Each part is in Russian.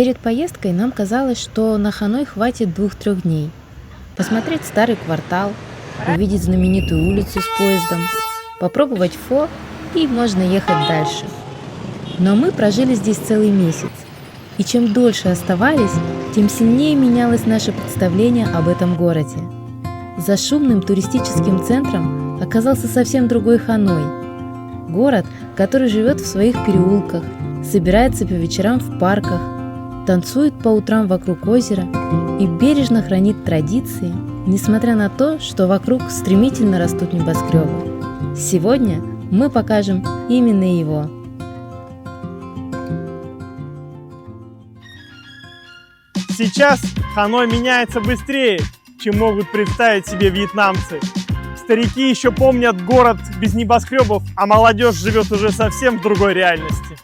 Перед поездкой нам казалось, что на Ханой хватит 2-3 дней. Посмотреть старый квартал, увидеть знаменитую улицу с поездом, попробовать фо и можно ехать дальше. Но мы прожили здесь целый месяц. И чем дольше оставались, тем сильнее менялось наше представление об этом городе. За шумным туристическим центром оказался совсем другой Ханой. Город, который живет в своих переулках, собирается по вечерам в парках, танцует по утрам вокруг озера и бережно хранит традиции, несмотря на то, что вокруг стремительно растут небоскребы. Сегодня мы покажем именно его. Сейчас Ханой меняется быстрее, чем могут представить себе вьетнамцы. Старики еще помнят город без небоскребов, а молодежь живет уже совсем в другой реальности.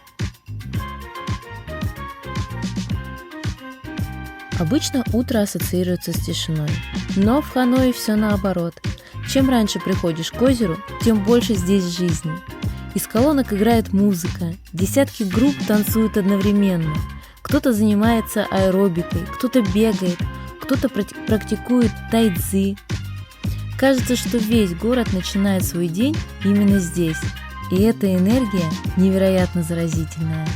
Обычно утро ассоциируется с тишиной, но в Ханое все наоборот. Чем раньше приходишь к озеру, тем больше здесь жизни. Из колонок играет музыка, десятки групп танцуют одновременно. Кто-то занимается аэробикой, кто-то бегает, кто-то практикует тайцзи. Кажется, что весь город начинает свой день именно здесь, и эта энергия невероятно заразительная.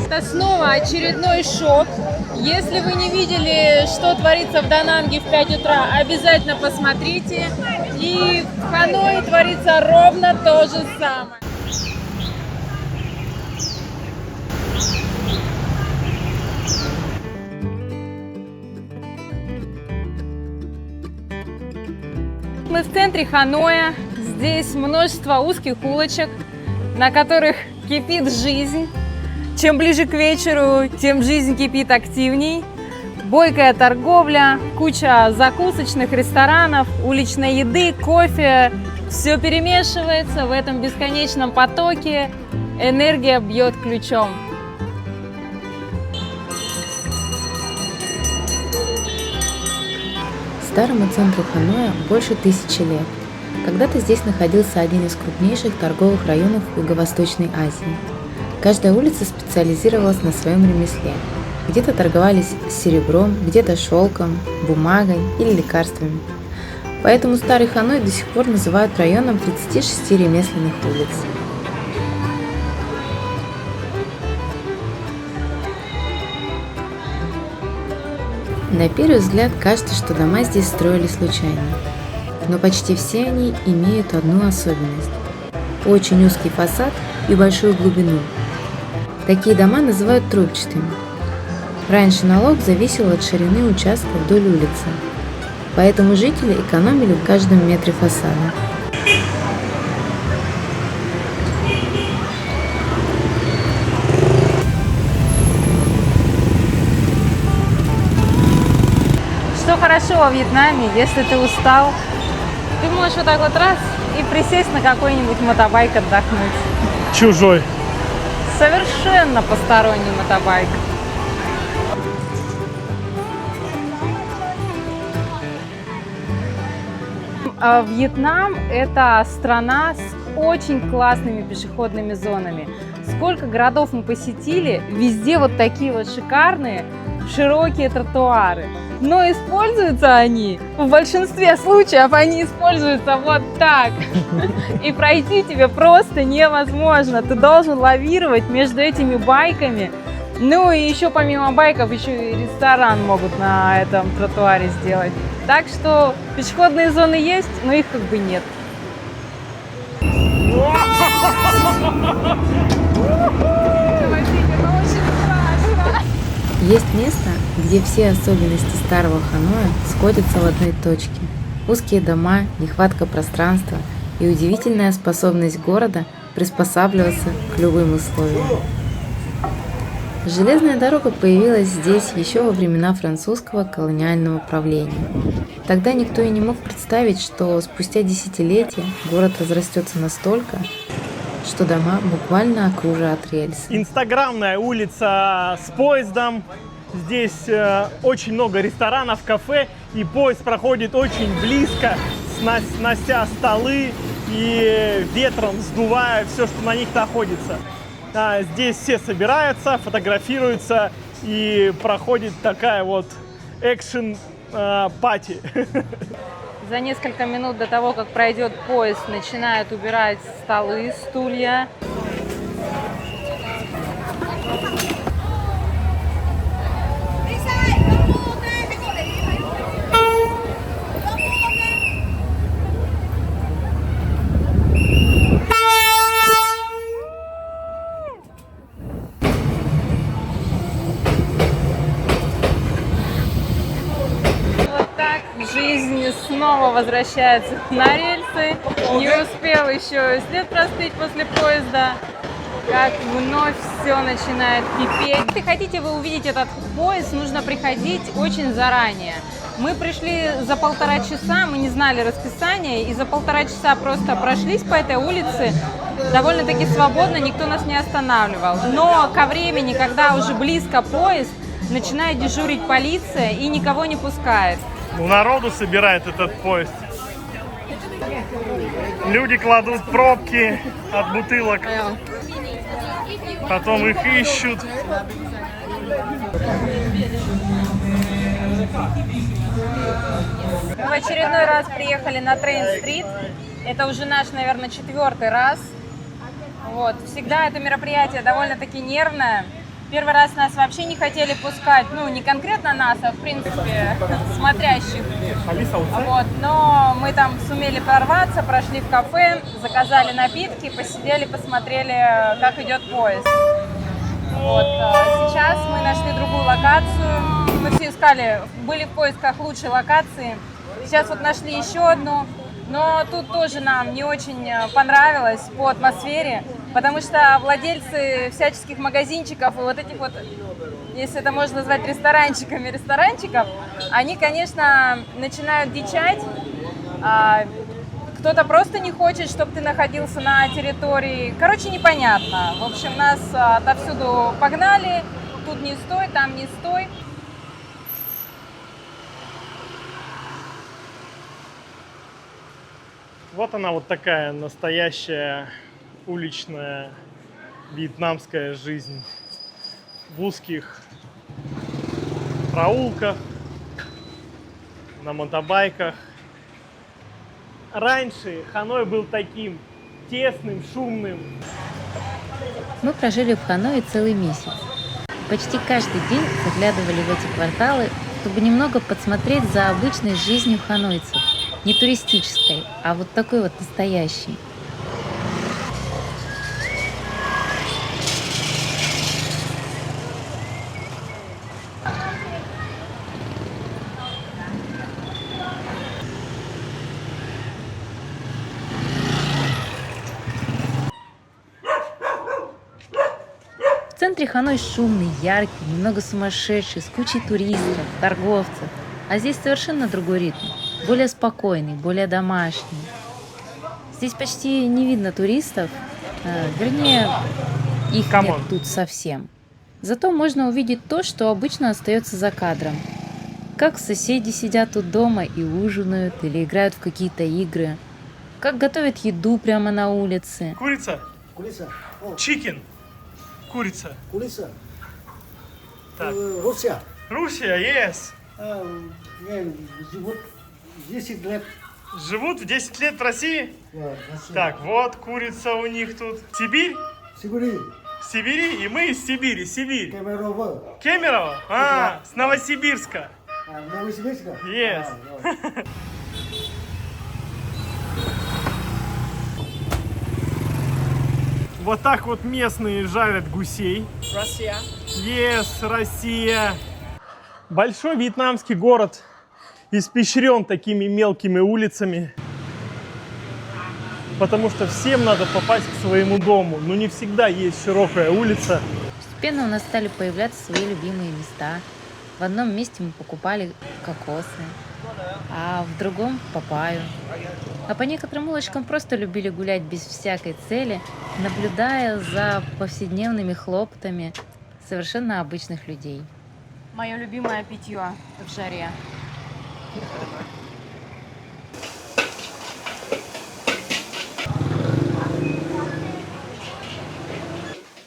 Это снова очередной шок. Если вы не видели, что творится в Дананге в 5 утра, обязательно посмотрите. И в Ханое творится ровно то же самое. Мы в центре Ханоя. Здесь множество узких улочек, на которых кипит жизнь. Чем ближе к вечеру, тем жизнь кипит активней. Бойкая торговля, куча закусочных ресторанов, уличной еды, кофе. Все перемешивается в этом бесконечном потоке. Энергия бьет ключом. Старому центру Ханоя больше 1000 лет. Когда-то здесь находился один из крупнейших торговых районов Юго-Восточной Азии. Каждая улица специализировалась на своем ремесле. Где-то торговались серебром, где-то шелком, бумагой или лекарствами. Поэтому Старый Ханой до сих пор называют районом 36 ремесленных улиц. На первый взгляд кажется, что дома здесь строили случайно. Но почти все они имеют одну особенность – очень узкий фасад и большую глубину. Такие дома называют трубчатыми. Раньше налог зависел от ширины участка вдоль улицы, поэтому жители экономили в каждом метре фасада. Что хорошо во Вьетнаме, если ты устал, ты можешь вот так вот раз и присесть на какой-нибудь мотобайк отдохнуть. Чужой. Совершенно посторонний мотобайк. Вьетнам – это страна с очень классными пешеходными зонами. Сколько городов мы посетили, везде вот такие вот шикарные, широкие тротуары. Но используются они, в большинстве случаев они используются вот так. И пройти тебе просто невозможно. Ты должен лавировать между этими байками. Ну и еще помимо байков, еще и ресторан могут на этом тротуаре сделать. Так что пешеходные зоны есть, но их как бы нет. Есть место, где все особенности Старого Ханоя сходятся в одной точке. Узкие дома, нехватка пространства и удивительная способность города приспосабливаться к любым условиям. Железная дорога появилась здесь еще во времена французского колониального правления. Тогда никто и не мог представить, что спустя десятилетия город разрастется настолько, что дома буквально окружат рельсы. Инстаграмная улица с поездом, Здесь очень много ресторанов, кафе, и поезд проходит очень близко, снося столы и ветром сдувая все, что на них находится. Здесь все собираются, фотографируются, и проходит такая вот экшен-пати. За несколько минут до того, как пройдет поезд, начинают убирать столы, стулья. Жизнь снова возвращается на рельсы. Не успел еще след простыть после поезда, как вновь все начинает кипеть. Если хотите вы увидеть этот поезд, нужно приходить очень заранее. Мы пришли за 1,5 часа, мы не знали расписания, и за 1,5 часа просто прошлись по этой улице довольно-таки свободно, никто нас не останавливал. Но ко времени, когда уже близко поезд, начинает дежурить полиция и никого не пускает. Народу собирает этот поезд. Люди кладут пробки от бутылок, потом их ищут. Мы в очередной раз приехали на Трейн-стрит. Это уже наш, наверное, 4-й раз. Вот. Всегда это мероприятие довольно-таки нервное. Первый раз нас вообще не хотели пускать, ну, не конкретно нас, а в принципе смотрящих. Вот. Но мы там сумели прорваться, прошли в кафе, заказали напитки, посидели, посмотрели, как идет поезд. Вот. Сейчас мы нашли другую локацию. Мы все искали, были в поисках лучшей локации. Сейчас вот нашли еще одну. Но тут тоже нам не очень понравилось по атмосфере, потому что владельцы всяческих магазинчиков и вот этих вот, если это можно назвать ресторанчиков, они, конечно, начинают дичать. Кто-то просто не хочет, чтобы ты находился на территории. Короче, непонятно. В общем, нас отовсюду погнали. Тут не стой, там не стой. Вот она, вот такая настоящая уличная вьетнамская жизнь. В узких проулках, на мотобайках. Раньше Ханой был таким тесным, шумным. Мы прожили в Ханое целый месяц. Почти каждый день заглядывали в эти кварталы, чтобы немного подсмотреть за обычной жизнью ханойцев. Не туристической, а вот такой вот настоящей. В центре Ханой шумный, яркий, немного сумасшедший, с кучей туристов, торговцев. А здесь совершенно другой ритм. Более спокойный, более домашний. Здесь почти не видно туристов, вернее, их нет тут совсем. Зато можно увидеть то, что обычно остается за кадром. Как соседи сидят тут дома и ужинают или играют в какие-то игры. Как готовят еду прямо на улице. Курица? Курица. Чикен? Курица. Курица. Так. Россия. Russia, yes. Живут 10 лет. Живут в 10 лет в России? Россия. Так, вот курица у них тут. Сибирь? Сибири. В Сибири, и мы из Сибири, Сибирь. Кемерово. Кемерово? С Новосибирска. Новосибирска? Yes. Вот так вот местные жарят гусей. Россия. Yes, Россия. Большой вьетнамский город испещрен такими мелкими улицами, потому что всем надо попасть к своему дому, но не всегда есть широкая улица. Постепенно у нас стали появляться свои любимые места. В одном месте мы покупали кокосы, а в другом – папайю. А по некоторым улочкам просто любили гулять без всякой цели, наблюдая за повседневными хлопотами совершенно обычных людей. Мое любимое питье в жаре.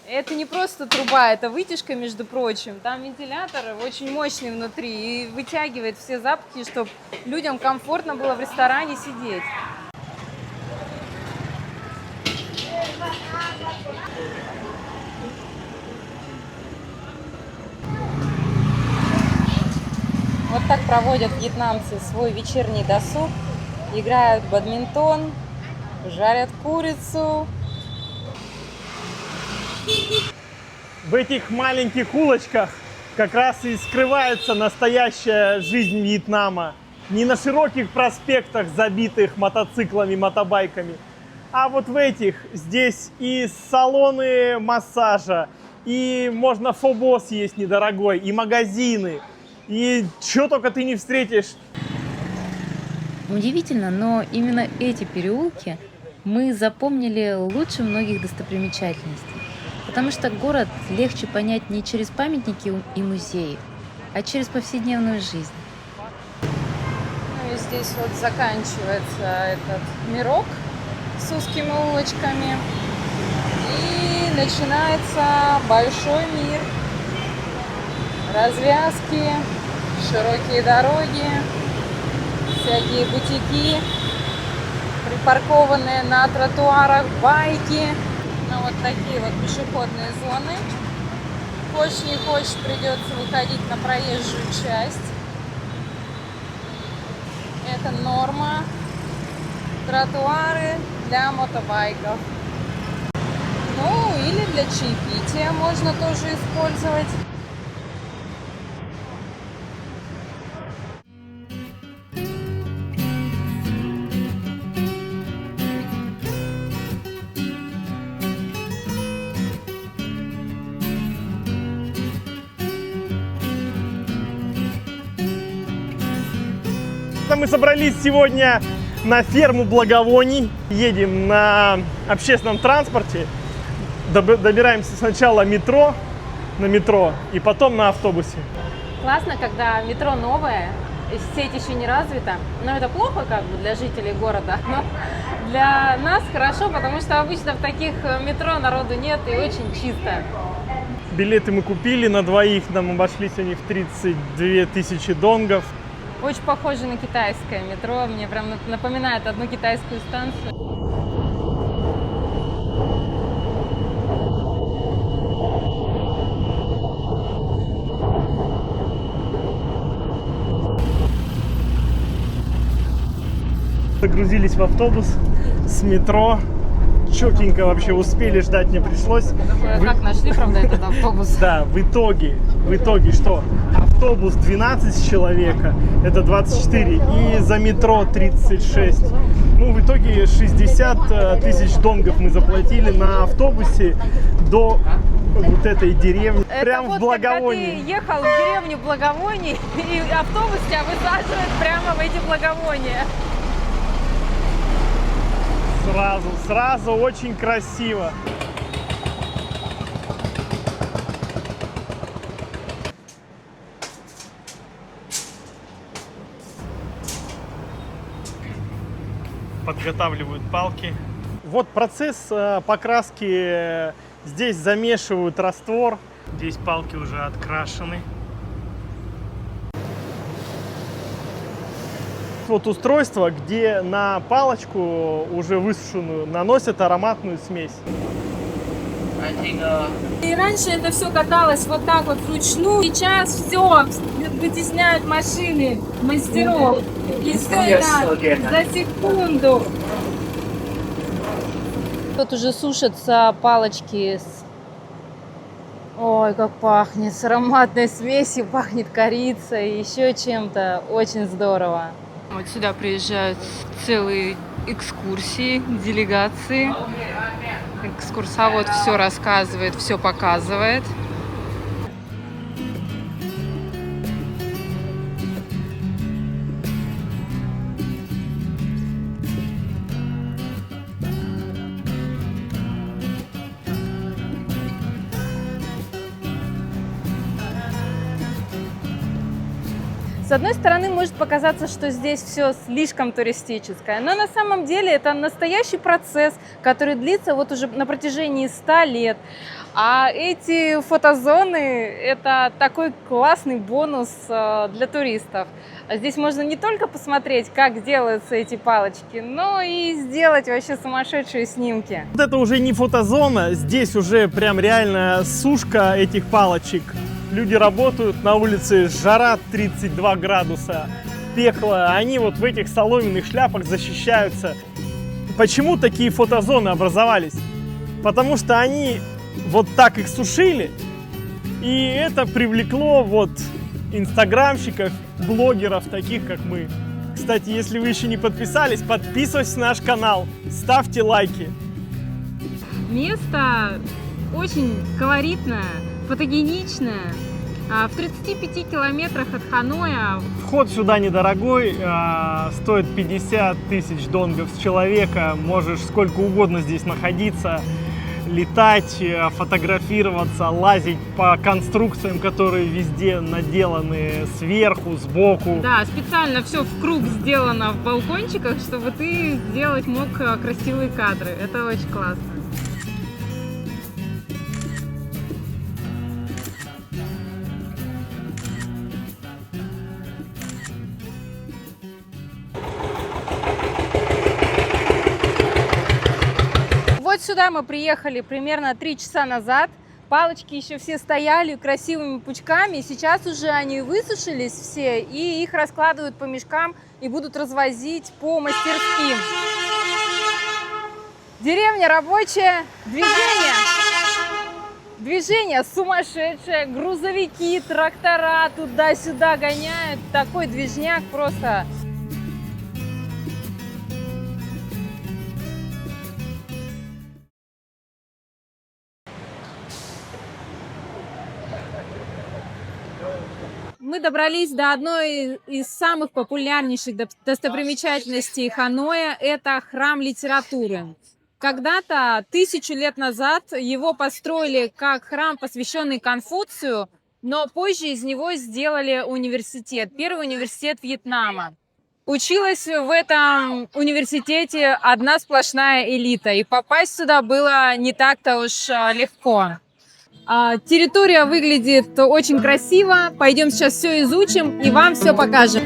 Это не просто труба, это вытяжка, между прочим. Там вентилятор очень мощный внутри и вытягивает все запахи, чтобы людям комфортно было в ресторане сидеть. Вот так проводят вьетнамцы свой вечерний досуг. Играют в бадминтон, жарят курицу. В этих маленьких улочках как раз и скрывается настоящая жизнь Вьетнама. Не на широких проспектах, забитых мотоциклами, мотобайками, а вот в этих. Здесь и салоны массажа, и можно фобо съесть недорогой, и магазины, и что только ты не встретишь. Удивительно, но именно эти переулки мы запомнили лучше многих достопримечательностей. Потому что город легче понять не через памятники и музеи, а через повседневную жизнь. Ну и здесь вот заканчивается этот мирок с узкими улочками. И начинается большой мир. Развязки, широкие дороги, всякие бутики, припаркованные на тротуарах байки. Ну, вот такие вот пешеходные зоны. Хочешь не хочешь, придется выходить на проезжую часть. Это норма. Тротуары для мотобайков. Ну, или для чаепития можно тоже использовать. Мы собрались сегодня на ферму благовоний. Едем на общественном транспорте. Добираемся сначала на метро и потом на автобусе. Классно, когда метро новое, сеть еще не развита. Но это плохо как бы для жителей города. Но для нас хорошо, потому что обычно в таких метро народу нет и очень чисто. Билеты мы купили на двоих. Нам обошлись они в 32 тысячи донгов. Очень похоже на китайское метро. Мне прям напоминает одну китайскую станцию. Загрузились в автобус с метро. Четенько вообще успели, ждать не пришлось. Как нашли, правда, этот автобус? Да, в итоге что? Автобус 12 человека, это 24, и за метро 36. Ну, в итоге 60 тысяч донгов мы заплатили на автобусе до вот этой деревни, Это прям вот в Благовонии. Когда ты ехал в деревню Благовоний, и автобус тебя высаживает прямо в эти Благовония. Сразу очень красиво. Подготавливают палки. Вот процесс покраски. Здесь замешивают раствор. Здесь палки уже открашены. Вот устройство, где на палочку уже высушенную наносят ароматную смесь. И раньше это все каталось вот так вот вручную. Сейчас все вытесняют машины мастеров. И все это за секунду. Тут уже сушатся палочки с... Ой, как пахнет, с ароматной смесью, пахнет корицей, еще чем-то. Очень здорово. Вот сюда приезжают целые экскурсии, делегации. Экскурсовод все рассказывает, все показывает. С одной стороны, может показаться, что здесь все слишком туристическое, но на самом деле это настоящий процесс, который длится вот уже на протяжении 100 лет. А эти фотозоны – это такой классный бонус для туристов. Здесь можно не только посмотреть, как делаются эти палочки, но и сделать вообще сумасшедшие снимки. Вот это уже не фотозона, здесь уже прям реально сушка этих палочек. Люди работают, на улице жара 32 градуса, пекло, они вот в этих соломенных шляпах защищаются. Почему такие фотозоны образовались? Потому что они вот так их сушили, и это привлекло вот инстаграмщиков, блогеров, таких как мы. Кстати, если вы еще не подписались, подписывайтесь на наш канал, ставьте лайки. Место очень колоритное, фотогеничное. В 35 километрах от Ханоя. Вход сюда недорогой, стоит 50 тысяч донгов с человека. Можешь сколько угодно здесь находиться, летать, фотографироваться, лазить по конструкциям, которые везде наделаны сверху, сбоку. Да, специально все в круг сделано в балкончиках, чтобы ты сделать мог красивые кадры. Это очень классно. Вот сюда мы приехали примерно 3 часа назад. Палочки еще все стояли красивыми пучками. Сейчас уже они высушились все, и их раскладывают по мешкам и будут развозить по мастерским. Деревня рабочая, движение сумасшедшее, грузовики, трактора туда-сюда гоняют. Такой движняк просто. Мы добрались до одной из самых популярнейших достопримечательностей Ханоя. Это храм литературы. Когда-то, 1000 лет назад, его построили как храм, посвященный Конфуцию, но позже из него сделали университет, первый университет Вьетнама. Училась в этом университете одна сплошная элита, и попасть сюда было не так-то уж легко. Территория выглядит очень красиво. Пойдем сейчас все изучим и вам все покажем.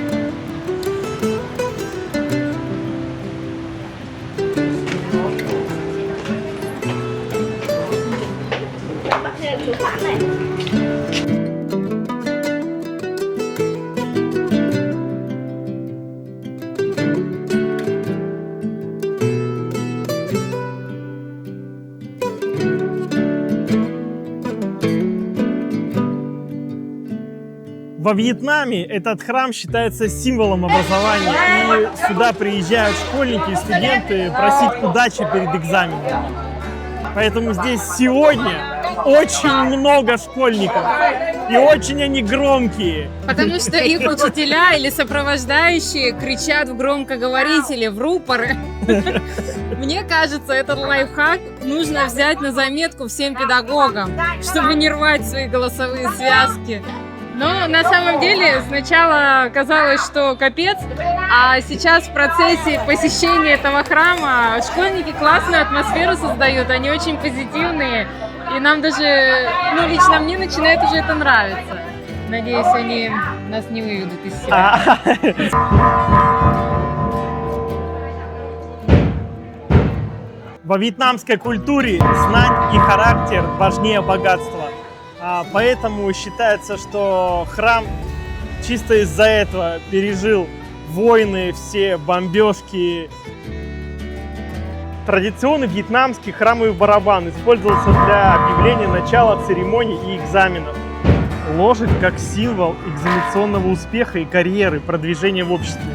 Во Вьетнаме этот храм считается символом образования, и сюда приезжают школьники и студенты просить удачи перед экзаменом. Поэтому здесь сегодня очень много школьников, и очень они громкие. Потому что их учителя или сопровождающие кричат в громкоговорители, в рупоры. Мне кажется, этот лайфхак нужно взять на заметку всем педагогам, чтобы не рвать свои голосовые связки. Но на самом деле сначала казалось, что капец, а сейчас в процессе посещения этого храма школьники классную атмосферу создают, они очень позитивные, и нам даже, лично мне начинает уже это нравиться. Надеюсь, они нас не выведут из себя. Во вьетнамской культуре знать и характер важнее богатства. Поэтому считается, что храм чисто из-за этого пережил войны, все бомбежки. Традиционный вьетнамский храмовый барабан использовался для объявления начала церемоний и экзаменов. Лошадь как символ экзаменационного успеха и карьеры, продвижения в обществе.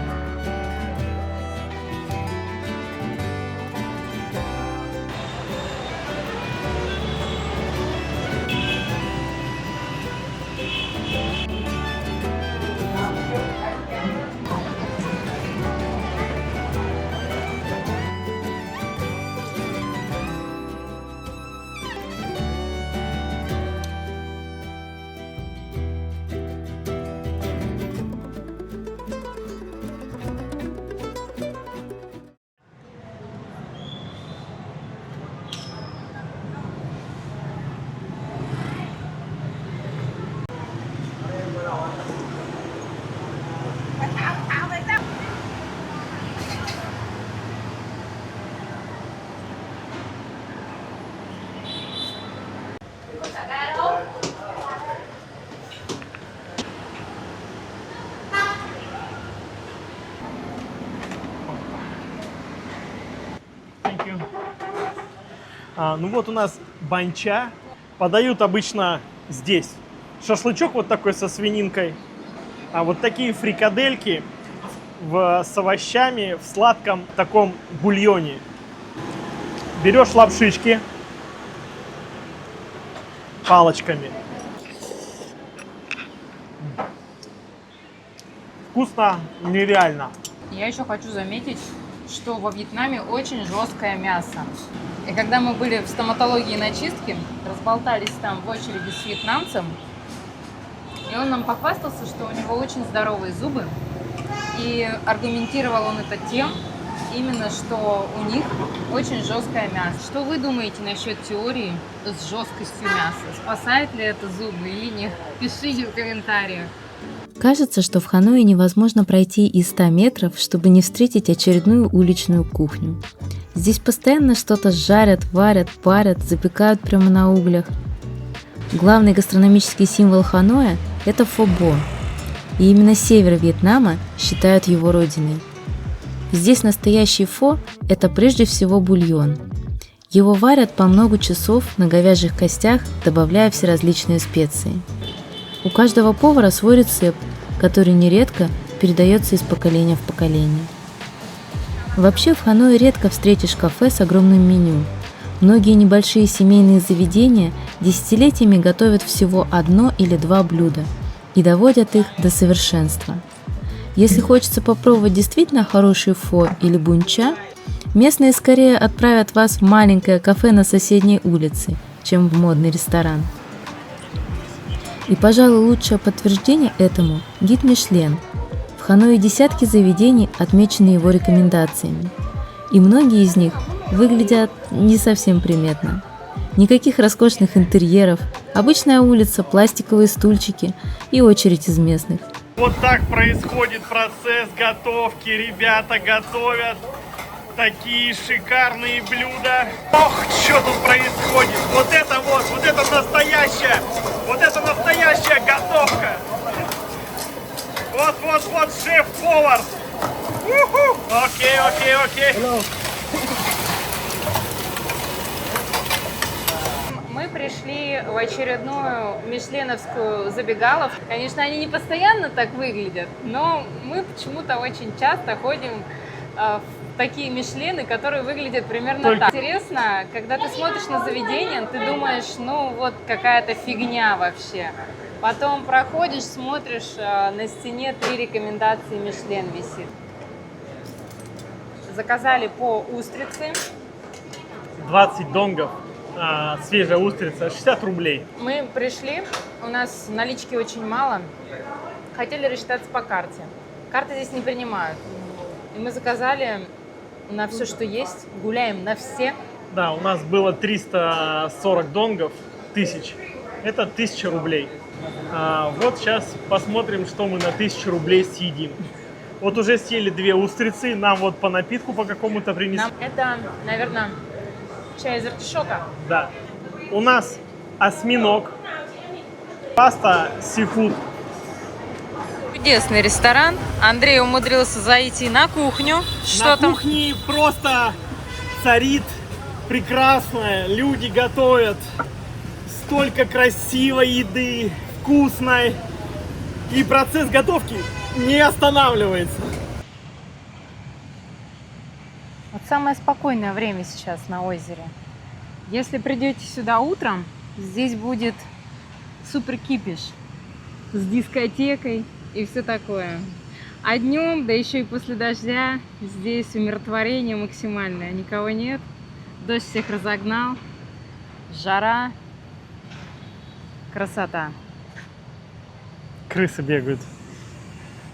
Ну вот у нас банча. Подают обычно здесь. Шашлычок вот такой со свининкой. А вот такие фрикадельки с овощами в сладком таком бульоне. Берешь лапшички палочками. Вкусно нереально. Я еще хочу заметить, что во Вьетнаме очень жесткое мясо. И когда мы были в стоматологии на чистке, разболтались там в очереди с вьетнамцем, и он нам похвастался, что у него очень здоровые зубы. И аргументировал он это тем, именно что у них очень жесткое мясо. Что вы думаете насчет теории с жесткостью мяса? Спасает ли это зубы или нет? Пишите в комментариях. Кажется, что в Ханое невозможно пройти и 100 метров, чтобы не встретить очередную уличную кухню. Здесь постоянно что-то жарят, варят, парят, запекают прямо на углях. Главный гастрономический символ Ханоя – это фо бо. И именно север Вьетнама считают его родиной. Здесь настоящий фо – это прежде всего бульон. Его варят по много часов на говяжьих костях, добавляя все различные специи. У каждого повара свой рецепт, который нередко передается из поколения в поколение. Вообще в Ханое редко встретишь кафе с огромным меню. Многие небольшие семейные заведения десятилетиями готовят всего 1 или 2 блюда и доводят их до совершенства. Если хочется попробовать действительно хороший фо или бунча, местные скорее отправят вас в маленькое кафе на соседней улице, чем в модный ресторан. И, пожалуй, лучшее подтверждение этому – гид Мишлен. В Ханое десятки заведений, отмечены его рекомендациями. И многие из них выглядят не совсем приметно. Никаких роскошных интерьеров, обычная улица, пластиковые стульчики и очередь из местных. Вот так происходит процесс готовки. Ребята готовят такие шикарные блюда. Ох, что тут происходит. Вот это настоящая готовка. Вот шеф-повар. Окей. Мы пришли в очередную мишленовскую забегаловку. Конечно, они не постоянно так выглядят, но мы почему-то очень часто ходим в такие мишлены, которые выглядят примерно так. Интересно, когда ты смотришь на заведение, ты думаешь, ну вот какая-то фигня вообще. Потом проходишь, смотришь, на стене 3 рекомендации Мишлен висит. Заказали по устрице. 20 донгов, свежая устрица, 60 рублей. Мы пришли, у нас налички очень мало. Хотели рассчитаться по карте. Карты здесь не принимают. И мы заказали на все, что есть. Гуляем на все. Да, у нас было 340 донгов, 1000. Это 1000 рублей. Вот сейчас посмотрим, что мы на 1000 рублей съедим. Вот уже съели 2 устрицы, нам вот по напитку по какому-то принесли. Это, наверное, чай из артишока. Да. У нас осьминог, паста сифуд. Чудесный ресторан. Андрей умудрился зайти на кухню. Что на там? кухне просто царит прекрасное. Люди готовят столько красивой еды, вкусной. И процесс готовки не останавливается. Вот самое спокойное время сейчас на озере. Если придете сюда утром, здесь будет супер кипиш с дискотекой и все такое. А днем, да еще и после дождя, здесь умиротворение максимальное. Никого нет, дождь всех разогнал, жара, красота. Крысы бегают,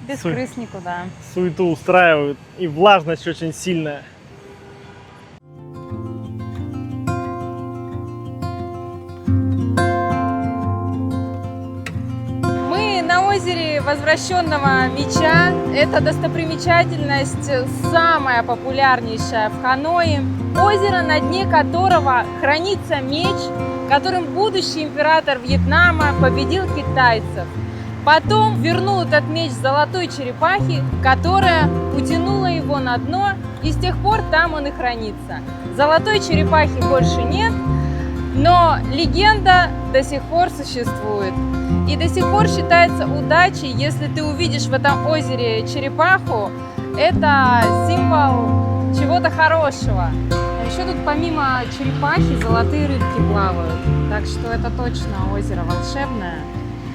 Без крыс никуда. суету устраивают, и влажность очень сильная. Мы на озере Возвращенного Меча. Это достопримечательность самая популярнейшая в Ханое. Озеро, на дне которого хранится меч, которым будущий император Вьетнама победил китайцев. Потом вернул этот меч золотой черепахе, которая утянула его на дно, и с тех пор там он и хранится. Золотой черепахи больше нет, но легенда до сих пор существует. И до сих пор считается удачей, если ты увидишь в этом озере черепаху, это символ чего-то хорошего. А еще тут помимо черепахи золотые рыбки плавают, так что это точно озеро волшебное.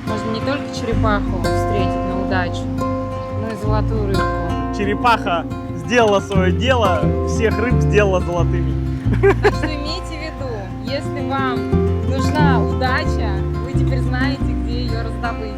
Можно не только черепаху встретить на удачу, но и золотую рыбку. Черепаха сделала свое дело, всех рыб сделала золотыми. Так что имейте в виду, если вам нужна удача, вы теперь знаете, где ее раздобыть.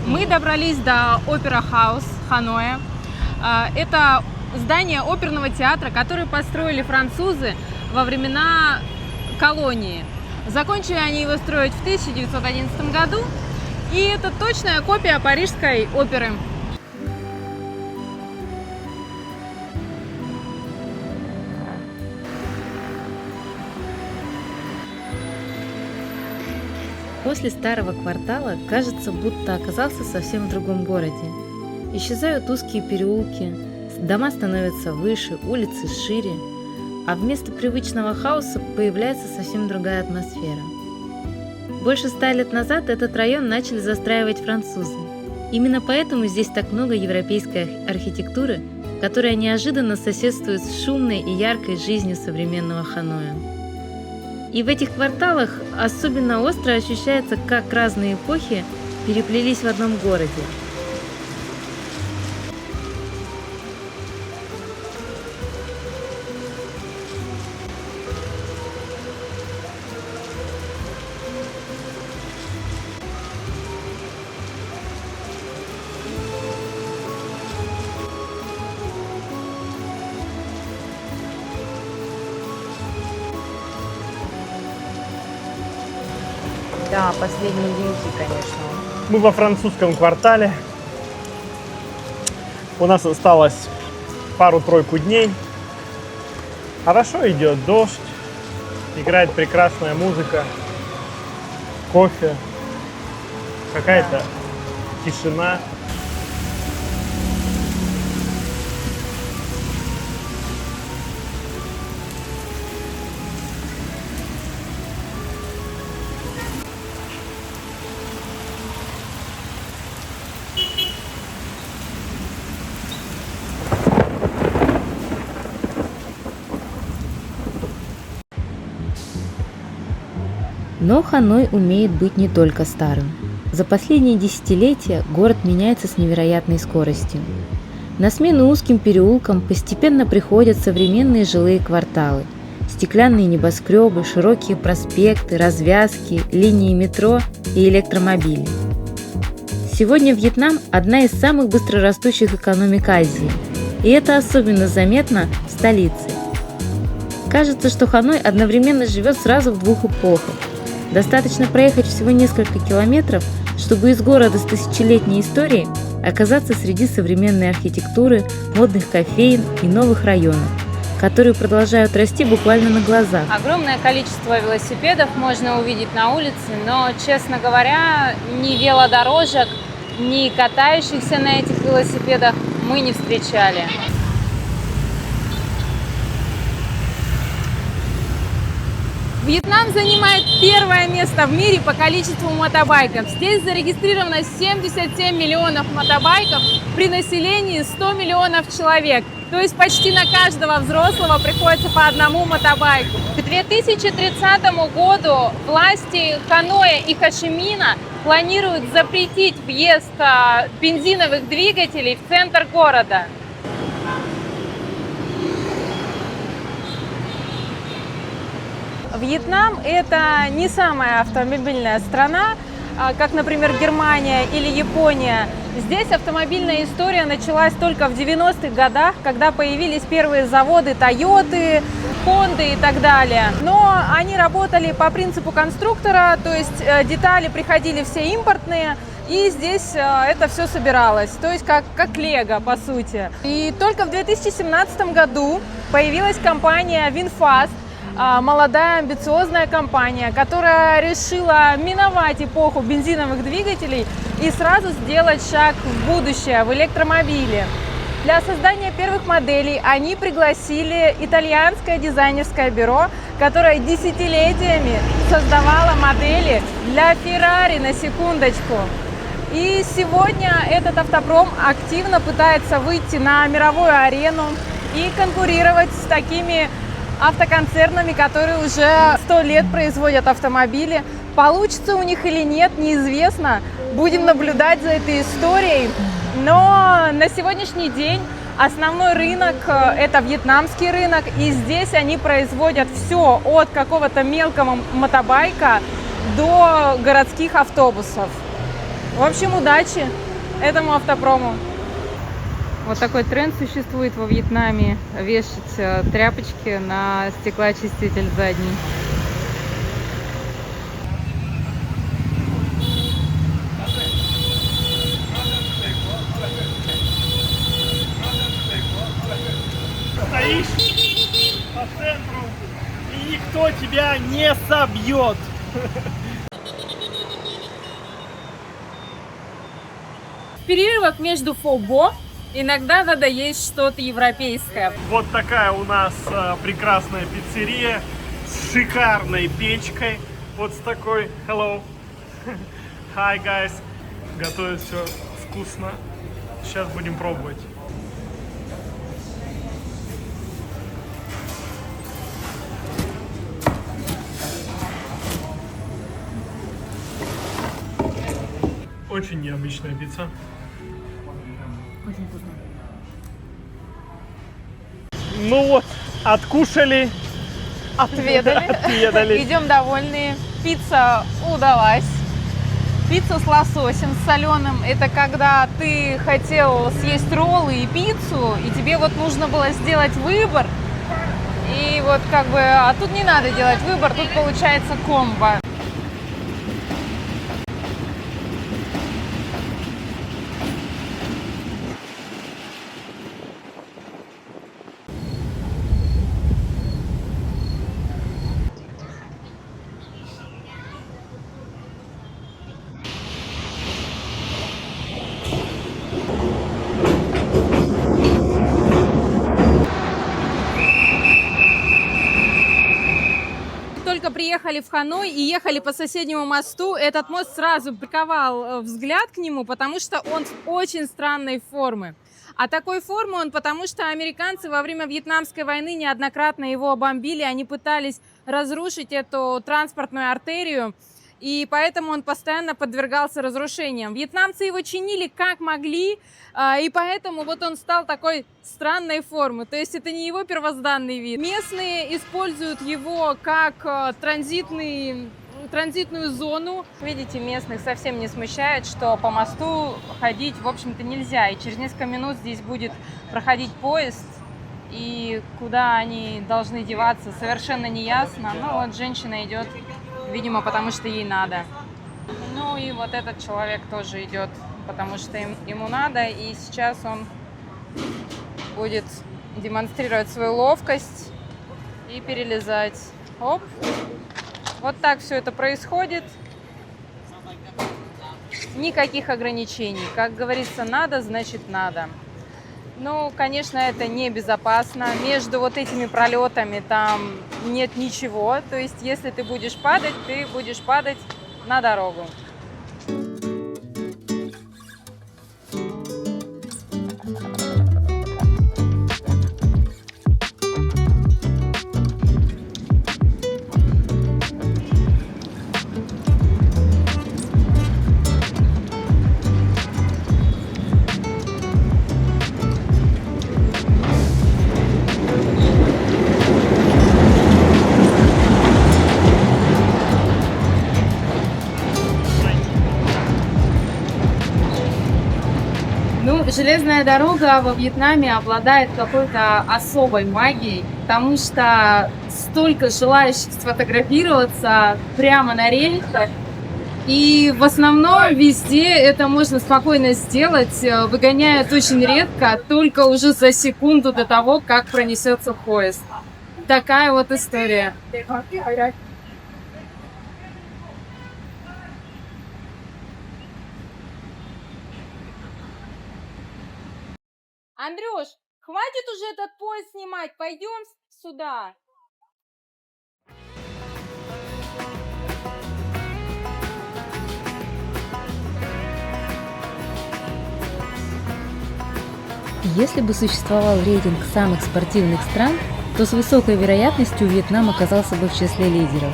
Мы добрались до Опера-хаус Ханоя. Это здание оперного театра, которое построили французы во времена колонии. Закончили они его строить в 1911 году, и это точная копия Парижской оперы. После старого квартала кажется, будто оказался совсем в другом городе. Исчезают узкие переулки, дома становятся выше, улицы шире, а вместо привычного хаоса появляется совсем другая атмосфера. Больше 100 лет назад этот район начали застраивать французы. Именно поэтому здесь так много европейской архитектуры, которая неожиданно соседствует с шумной и яркой жизнью современного Ханоя. И в этих кварталах особенно остро ощущается, как разные эпохи переплелись в одном городе. Да, последние деньги, конечно. Мы во французском квартале. У нас осталось пару-тройку дней. Хорошо идет дождь, играет прекрасная музыка, кофе, какая-то тишина. Но Ханой умеет быть не только старым. За последние десятилетия город меняется с невероятной скоростью. На смену узким переулкам постепенно приходят современные жилые кварталы, стеклянные небоскребы, широкие проспекты, развязки, линии метро и электромобили. Сегодня Вьетнам – одна из самых быстрорастущих экономик Азии, и это особенно заметно в столице. Кажется, что Ханой одновременно живет сразу в двух эпохах. Достаточно проехать всего несколько километров, чтобы из города с тысячелетней историей оказаться среди современной архитектуры, модных кофеен и новых районов, которые продолжают расти буквально на глазах. Огромное количество велосипедов можно увидеть на улице, но, честно говоря, ни велодорожек, ни катающихся на этих велосипедах мы не встречали. Вьетнам занимает первое место в мире по количеству мотобайков. Здесь зарегистрировано 77 миллионов мотобайков при населении 100 миллионов человек. То есть почти на каждого взрослого приходится по одному мотобайку. К 2030 году власти Ханоя и Хошимина планируют запретить въезд бензиновых двигателей в центр города. Вьетнам – это не самая автомобильная страна, как, например, Германия или Япония. Здесь автомобильная история началась только в 90-х годах, когда появились первые заводы Toyota, Honda и так далее. Но они работали по принципу конструктора, то есть детали приходили все импортные, и здесь это все собиралось, то есть как Лего, по сути. И только в 2017 году появилась компания VinFast, молодая амбициозная компания, которая решила миновать эпоху бензиновых двигателей и сразу сделать шаг в будущее, в электромобили. Для создания первых моделей они пригласили итальянское дизайнерское бюро, которое десятилетиями создавало модели для Ferrari, на секундочку. И сегодня этот автопром активно пытается выйти на мировую арену и конкурировать с такими автоконцернами, которые уже 100 лет производят автомобили. Получится у них или нет, неизвестно. Будем наблюдать за этой историей. Но на сегодняшний день основной рынок – это вьетнамский рынок. И здесь они производят все от какого-то мелкого мотобайка до городских автобусов. В общем, удачи этому автопрому. Вот такой тренд существует во Вьетнаме – вешать тряпочки на стеклоочиститель задний. Стоишь по центру, и никто тебя не собьет. В перерывах между фобо иногда надо есть что-то европейское. Вот такая у нас прекрасная пиццерия с шикарной печкой. Вот с такой. Hello. Hi, guys. Готовят все вкусно. Сейчас будем пробовать. Очень необычная пицца. Очень вкусно. Ну вот, откушали. Отведали. Идем довольные. Пицца удалась. Пицца с лососем, с соленым. Это когда ты хотел съесть роллы и пиццу, и тебе вот нужно было сделать выбор. И вот как бы, а тут не надо делать выбор, тут получается комбо. Только приехали в Ханой и ехали по соседнему мосту, этот мост сразу приковал взгляд к нему, потому что он очень странной формы. А такой формы он потому, что американцы во время Вьетнамской войны неоднократно его бомбили, они пытались разрушить эту транспортную артерию, и поэтому он постоянно подвергался разрушениям. Вьетнамцы его чинили как могли, и поэтому вот он стал такой странной формы. То есть это не его первозданный вид. Местные используют его как транзитную зону. Видите, местных совсем не смущает, что по мосту ходить, в общем-то, нельзя. И через несколько минут здесь будет проходить поезд, и куда они должны деваться, совершенно не ясно. Ну вот женщина идет, видимо, потому что ей надо. Ну и вот этот человек тоже идет, потому что ему надо. И сейчас он будет демонстрировать свою ловкость и перелезать. Оп. Вот так все это происходит. Никаких ограничений. Как говорится, надо, значит надо. Ну, конечно, это небезопасно. Между вот этими пролетами там нет ничего. То есть, если ты будешь падать на дорогу. Железная дорога во Вьетнаме обладает какой-то особой магией, потому что столько желающих сфотографироваться прямо на рельсах. И в основном везде это можно спокойно сделать, выгоняют очень редко, только уже за секунду до того, как пронесется поезд. Такая вот история. Андрюш, хватит уже этот поезд снимать, пойдем сюда. Если бы существовал рейтинг самых спортивных стран, то с высокой вероятностью Вьетнам оказался бы в числе лидеров.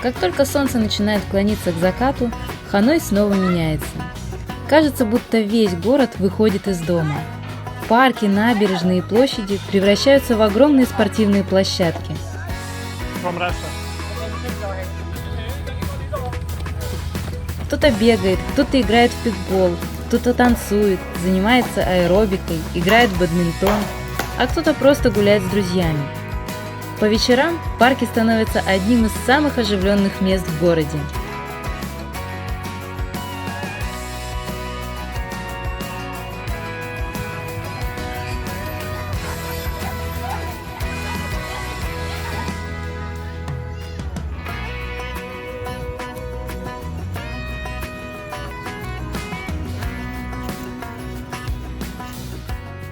Как только солнце начинает клониться к закату, Ханой снова меняется. Кажется, будто весь город выходит из дома. Парки, набережные и площади превращаются в огромные спортивные площадки. From Russia. Кто-то бегает, кто-то играет в пикбол, кто-то танцует, занимается аэробикой, играет в бадминтон, а кто-то просто гуляет с друзьями. По вечерам парки становятся одним из самых оживленных мест в городе.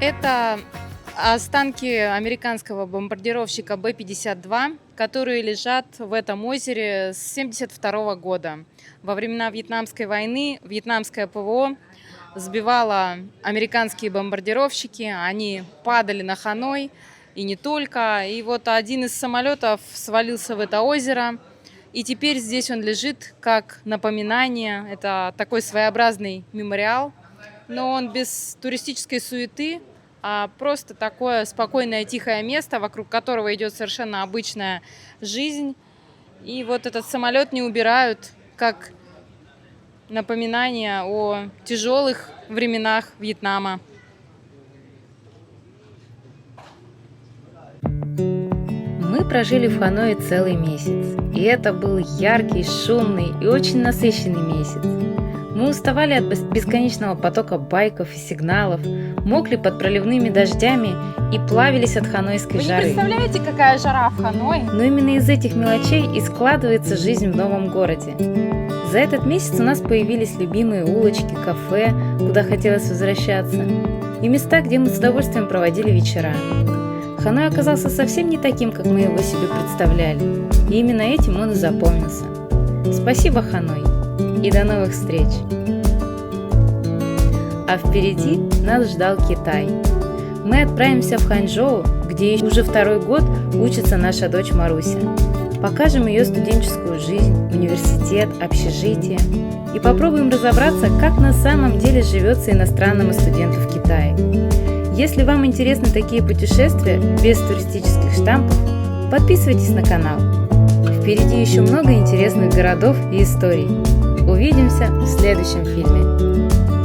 Это останки американского бомбардировщика Б-52, которые лежат в этом озере с 1972 года. Во времена Вьетнамской войны вьетнамское ПВО сбивало американские бомбардировщики, они падали на Ханой и не только. И вот один из самолетов свалился в это озеро, и теперь здесь он лежит как напоминание. Это такой своеобразный мемориал, но он без туристической суеты, а просто такое спокойное, тихое место, вокруг которого идет совершенно обычная жизнь. И вот этот самолет не убирают как напоминание о тяжелых временах Вьетнама. Мы прожили в Ханое целый месяц, и это был яркий, шумный и очень насыщенный месяц. Мы уставали от бесконечного потока байков и сигналов, мокли под проливными дождями и плавились от ханойской Вы не жары. представляете, какая жара в Ханой? Но именно из этих мелочей и складывается жизнь в новом городе. За этот месяц у нас появились любимые улочки, кафе, куда хотелось возвращаться, и места, где мы с удовольствием проводили вечера. Ханой оказался совсем не таким, как мы его себе представляли, и именно этим он и запомнился. Спасибо, Ханой, и до новых встреч! А впереди нас ждал Китай. Мы отправимся в Ханчжоу, где уже второй год учится наша дочь Маруся. Покажем ее студенческую жизнь, университет, общежитие и попробуем разобраться, как на самом деле живется иностранному студенту в Китае. Если вам интересны такие путешествия без туристических штампов, подписывайтесь на канал. Впереди еще много интересных городов и историй. Увидимся в следующем фильме.